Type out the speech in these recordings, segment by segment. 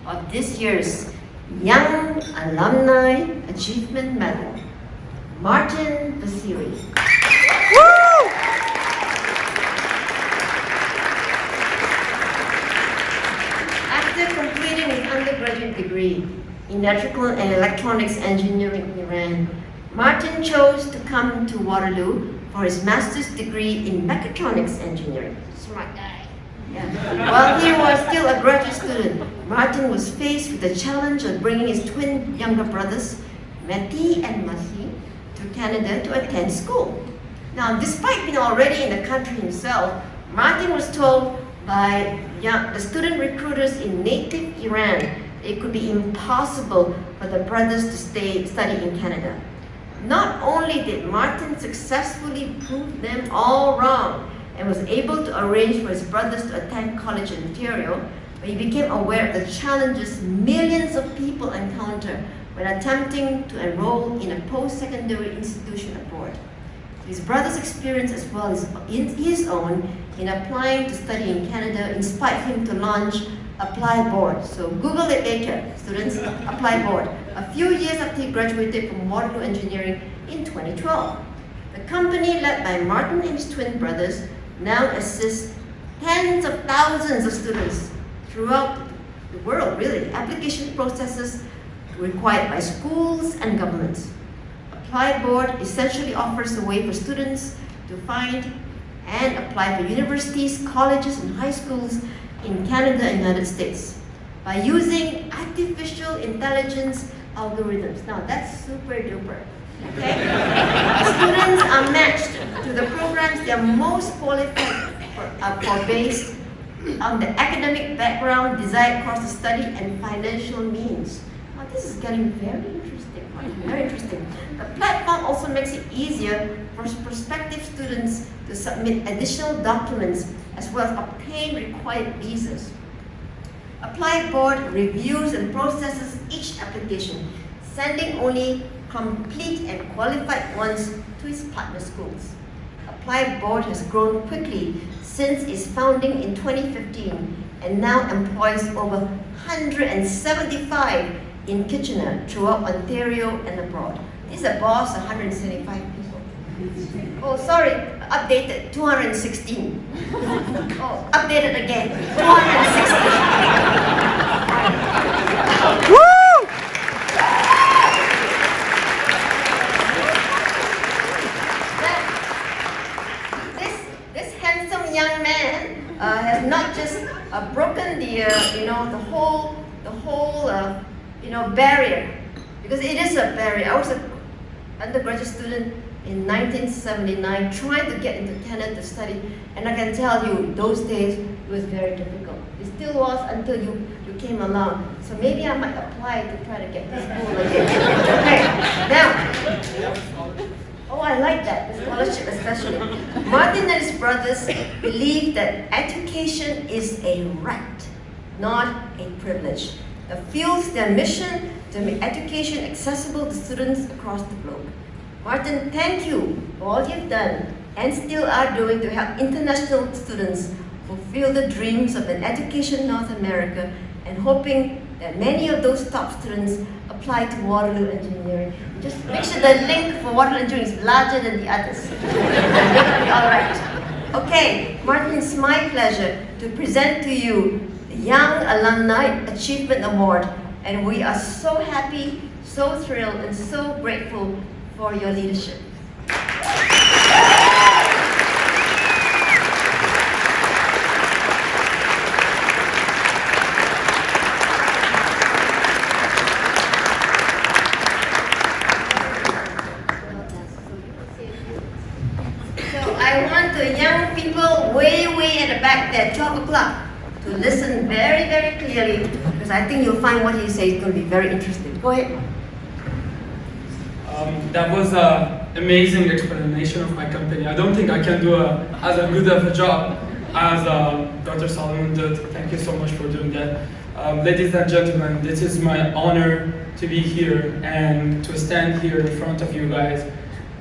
of this year's Young Alumni Achievement Medal, Martin Basiri. After completing his undergraduate degree in electrical and electronics engineering in Iran, Martin chose to come to Waterloo for his master's degree in Mechatronics Engineering. Smart guy. Yeah. While he was still a graduate student, Martin was faced with the challenge of bringing his twin younger brothers, Mehdi and MASC, to Canada to attend school. Now, despite being already in the country himself, Martin was told by the student recruiters in native Iran it could be impossible for the brothers to study in Canada. Not only did Martin successfully prove them all wrong and was able to arrange for his brothers to attend college in Ontario, but he became aware of the challenges millions of people encounter when attempting to enroll in a post-secondary institution abroad. His brother's experience as well as his own in applying to study in Canada inspired him to launch ApplyBoard. So Google it later, students, ApplyBoard, a few years after he graduated from Waterloo Engineering in 2012. The company led by Martin and his twin brothers now assists tens of thousands of students throughout the world, really, application processes required by schools and governments. ApplyBoard essentially offers a way for students to find and apply for universities, colleges, and high schools in Canada and United States by using artificial intelligence algorithms. Now that's super duper. Okay? Students are matched to the programs they are most qualified for based on the academic background, desired course of study, and financial means. Now this is getting very interesting. Very interesting. The platform also makes it easier for prospective students to submit additional documents as well as obtain required visas. ApplyBoard reviews and processes each application, sending only complete and qualified ones to its partner schools. ApplyBoard has grown quickly since its founding in 2015 and now employs over 175 in Kitchener, throughout Ontario and abroad. This is a boss, 175 people. Oh, sorry, updated, 216. Oh, updated again, 216. Woo! This handsome young man has not just broken the whole barrier, because it is a barrier. I was an undergraduate student in 1979 trying to get into Canada to study, and I can tell you those days it was very difficult. It still was until you came along. So maybe I might apply to try to get this school again. Okay, now, oh, I like that, the scholarship especially. Martin and his brothers believe that education is a right, not a privilege, that fuels their mission to make education accessible to students across the globe. Martin, thank you for all you've done and still are doing to help international students fulfill the dreams of an education in North America, and hoping that many of those top students apply to Waterloo Engineering. Just make sure the link for Waterloo Engineering is larger than the others. All right. Okay, Martin, it's my pleasure to present to you the Young Alumni Achievement Award, and we are so happy, so thrilled, and so grateful for your leadership. I want the young people way at the back there, 12 o'clock, to listen very, very clearly, because I think you'll find what he says is going to be very interesting. Go ahead. That was an amazing explanation of my company. I don't think I can do as good of a job as Dr. Solomon did. Thank you so much for doing that. Ladies and gentlemen, this is my honor to be here and to stand here in front of you guys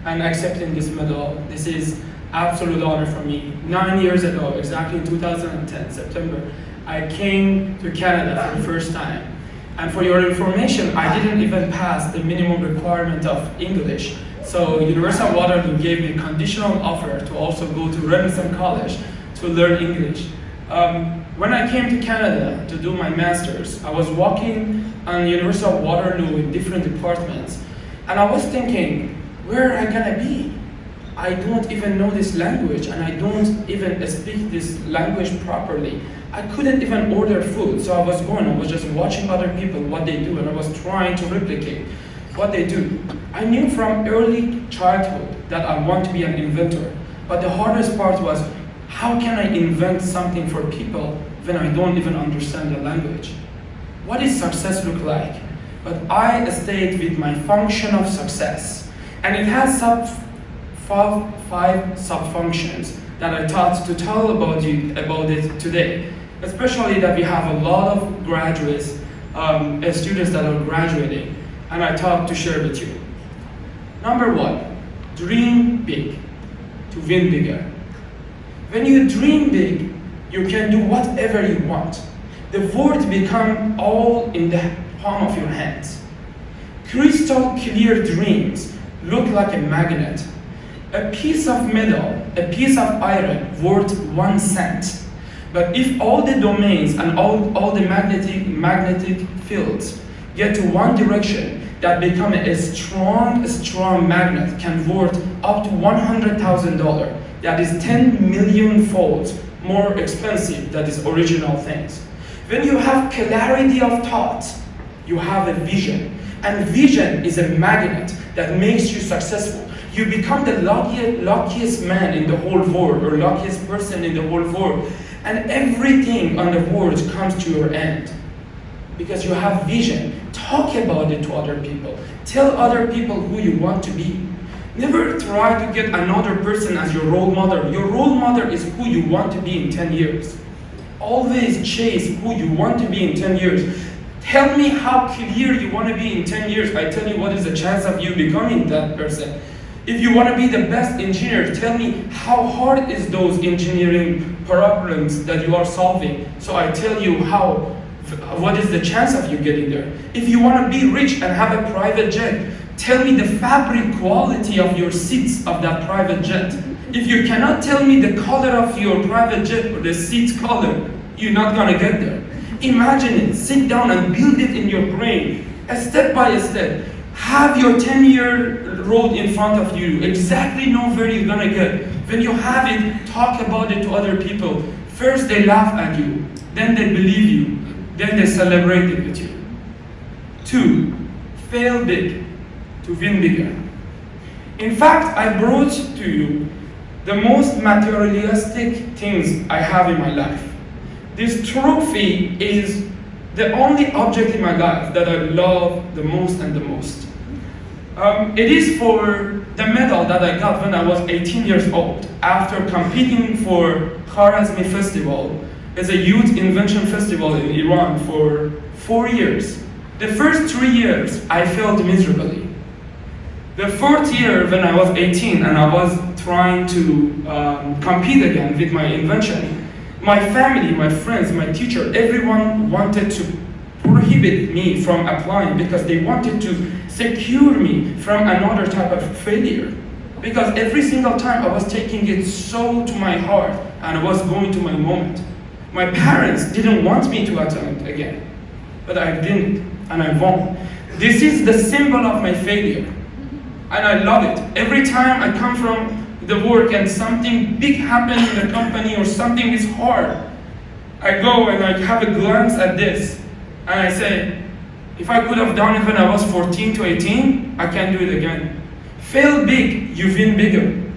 and accepting this medal. This is absolute honor for me. 9 years ago, exactly in 2010, September, I came to Canada for the first time. And for your information, I didn't even pass the minimum requirement of English. So University of Waterloo gave me a conditional offer to also go to Renison College to learn English. When I came to Canada to do my master's, I was walking on the University of Waterloo in different departments, and I was thinking, where am I gonna be? I don't even know this language, and I don't even speak this language properly. I couldn't even order food, so I was just watching other people, what they do, and I was trying to replicate what they do. I knew from early childhood that I want to be an inventor, but the hardest part was, how can I invent something for people when I don't even understand the language? What does success look like? But I stayed with my function of success, and it has five sub-functions that I thought to tell about it today, especially that we have a lot of graduates, students that are graduating, and I thought to share with you. Number one, dream big to win bigger. When you dream big, you can do whatever you want. The world becomes all in the palm of your hands. Crystal clear dreams look like a magnet. A piece of metal, a piece of iron worth 1 cent. But if all the domains and all the magnetic fields get to one direction, that become a strong magnet can worth up to $100,000. That is 10 million folds more expensive than its original things. When you have clarity of thought, you have a vision. And vision is a magnet that makes you successful. You become the luckiest man in the whole world, or luckiest person in the whole world. And everything on the world comes to your end. Because you have vision. Talk about it to other people. Tell other people who you want to be. Never try to get another person as your role model. Your role model is who you want to be in 10 years. Always chase who you want to be in 10 years. Tell me how clear you want to be in 10 years. I tell you what is the chance of you becoming that person. If you want to be the best engineer, tell me how hard is those engineering problems that you are solving. So I tell you what is the chance of you getting there. If you want to be rich and have a private jet, tell me the fabric quality of your seats of that private jet. If you cannot tell me the color of your private jet or the seat's color, you're not gonna get there. Imagine it, sit down and build it in your brain, step by step. Have your 10-year road in front of you, exactly know where you're gonna get. When you have it, talk about it to other people. First they laugh at you, then they believe you, then they celebrate it with you. 2, fail big to win bigger. In fact, I brought to you the most materialistic things I have in my life. This trophy is the only object in my life that I love the most and the most. It is for the medal that I got when I was 18 years old after competing for Khwarazmi Festival. It's a youth invention festival in Iran for 4 years. The first 3 years, I failed miserably. The 4th year, when I was 18 and I was trying to compete again with my invention, my family, my friends, my teacher, everyone wanted to prohibit me from applying because they wanted to secure me from another type of failure. Because every single time I was taking it so to my heart and I was going to my moment. My parents didn't want me to attempt again, but I didn't and I won. This is the symbol of my failure. And I love it. Every time I come from the work and something big happens in the company or something is hard, I go and I have a glance at this and I say, if I could have done it when I was 14 to 18, I can do it again. Fail big, you win bigger.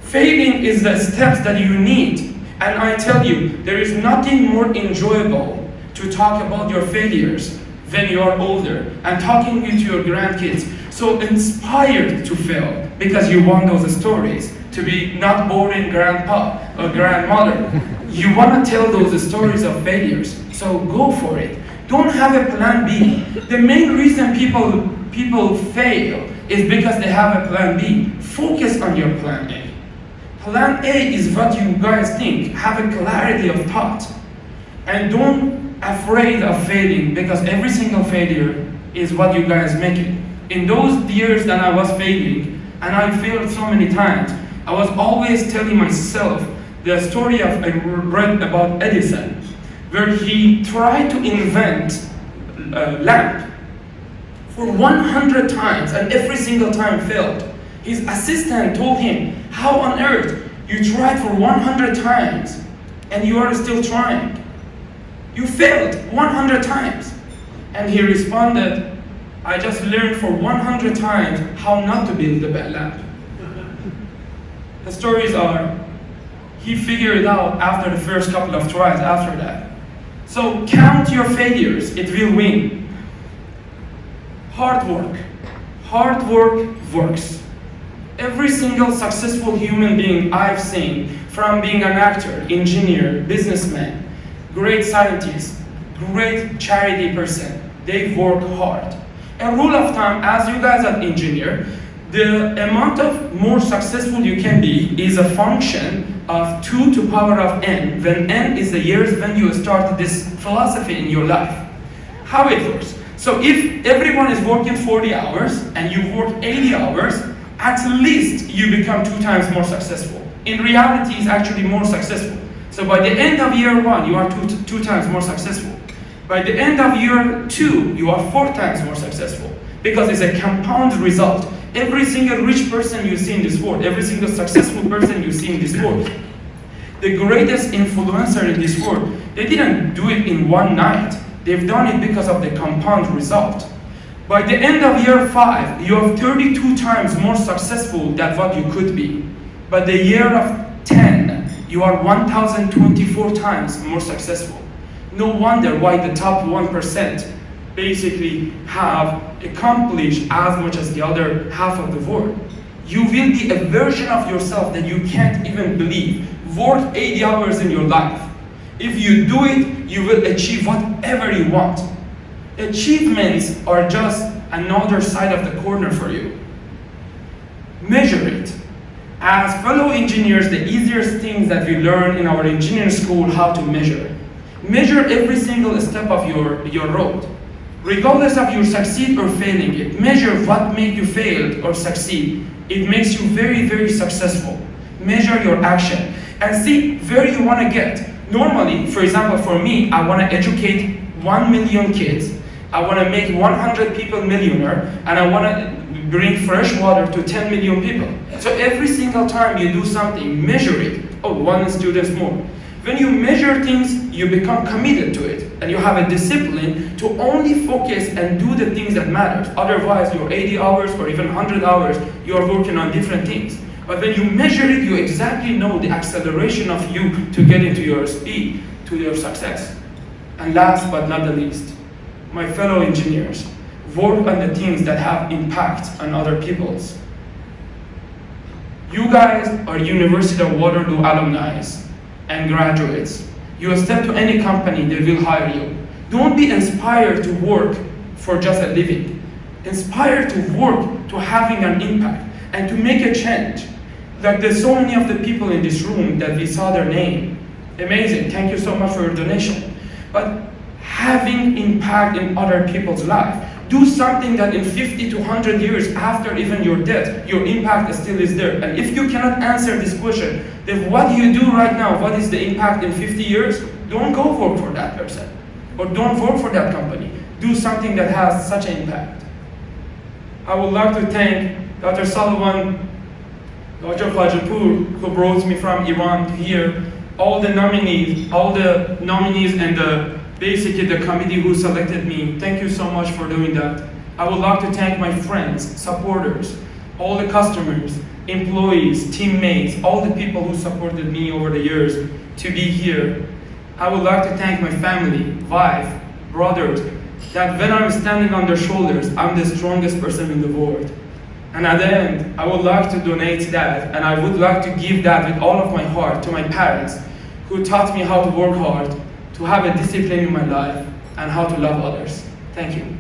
Failing is the steps that you need. And I tell you, there is nothing more enjoyable to talk about your failures when you are older and talking with your grandkids. So inspired to fail because you want those stories to be not boring grandpa or grandmother. You want to tell those stories of failures, so go for it. Don't have a plan B. The main reason people fail is because they have a plan B. Focus on your plan A. Plan A is what you guys think. Have a clarity of thought. And don't afraid of failing, because every single failure is what you guys make it. In those years that I was failing, and I failed so many times, I was always telling myself the story I read about Edison, where he tried to invent a lamp for 100 times, and every single time failed. His assistant told him, how on earth you tried for 100 times and you are still trying? You failed 100 times. And he responded, I just learned for 100 times how not to build a bad lamp. The stories are, he figured it out after the first couple of tries after that. So count your failures, it will win. Hard work. Hard work works. Every single successful human being I've seen, from being an actor, engineer, businessman, great scientist, great charity person, they work hard. A rule of thumb, as you guys are engineer, the amount of more successful you can be is a function of 2 to power of n, when n is the years when you start this philosophy in your life. How it works. So if everyone is working 40 hours and you work 80 hours, at least you become 2 times more successful. In reality, it's actually more successful. So by the end of year 1, you are two times more successful. By the end of year 2, you are 4 times more successful. Because it's a compound result. Every single rich person you see in this world, every single successful person you see in this world, the greatest influencer in this world, they didn't do it in one night. They've done it because of the compound result. By the end of year 5, you are 32 times more successful than what you could be. By the year of 10, you are 1,024 times more successful. No wonder why the top 1% basically have accomplished as much as the other half of the world. You will be a version of yourself that you can't even believe. Work 80 hours in your life. If you do it, you will achieve whatever you want. Achievements are just another side of the corner for you. Measure it. As fellow engineers, the easiest things that we learn in our engineering school, how to measure. Measure every single step of your road. Regardless of you succeed or failing it, measure what made you fail or succeed. It makes you very, very successful. Measure your action and see where you want to get. Normally, for example, for me, I want to educate 1 million kids. I want to make 100 people millionaire, and I want to bring fresh water to 10 million people. So every single time you do something, measure it. Oh, 1 student more. When you measure things, you become committed to it, and you have a discipline to only focus and do the things that matter. Otherwise, your 80 hours or even 100 hours, you are working on different things. But when you measure it, you exactly know the acceleration of you to get into your speed, to your success. And last but not the least, my fellow engineers, work on the things that have impact on other people's. You guys are University of Waterloo alumni and graduates. You step to any company, they will hire you. Don't be inspired to work for just a living. Inspire to work to having an impact and to make a change. Like there's so many of the people in this room that we saw their name. Amazing, thank you so much for your donation. But having impact in other people's life. Do something that in 50 to 100 years after even your death, your impact still is there. And if you cannot answer this question, then what do you do right now? What is the impact in 50 years? Don't go work for that person. Or don't work for that company. Do something that has such an impact. I would like to thank Dr. Sullivan, Dr. Fajapur, who brought me from Iran to here, all the nominees and basically the committee who selected me. Thank you so much for doing that. I would like to thank my friends, supporters, all the customers, employees, teammates, all the people who supported me over the years to be here. I would like to thank my family, wife, brothers, that when I'm standing on their shoulders, I'm the strongest person in the world. And at the end, I would like to donate that, and I would like to give that with all of my heart to my parents, who taught me how to work hard, to have a discipline in my life, and how to love others. Thank you.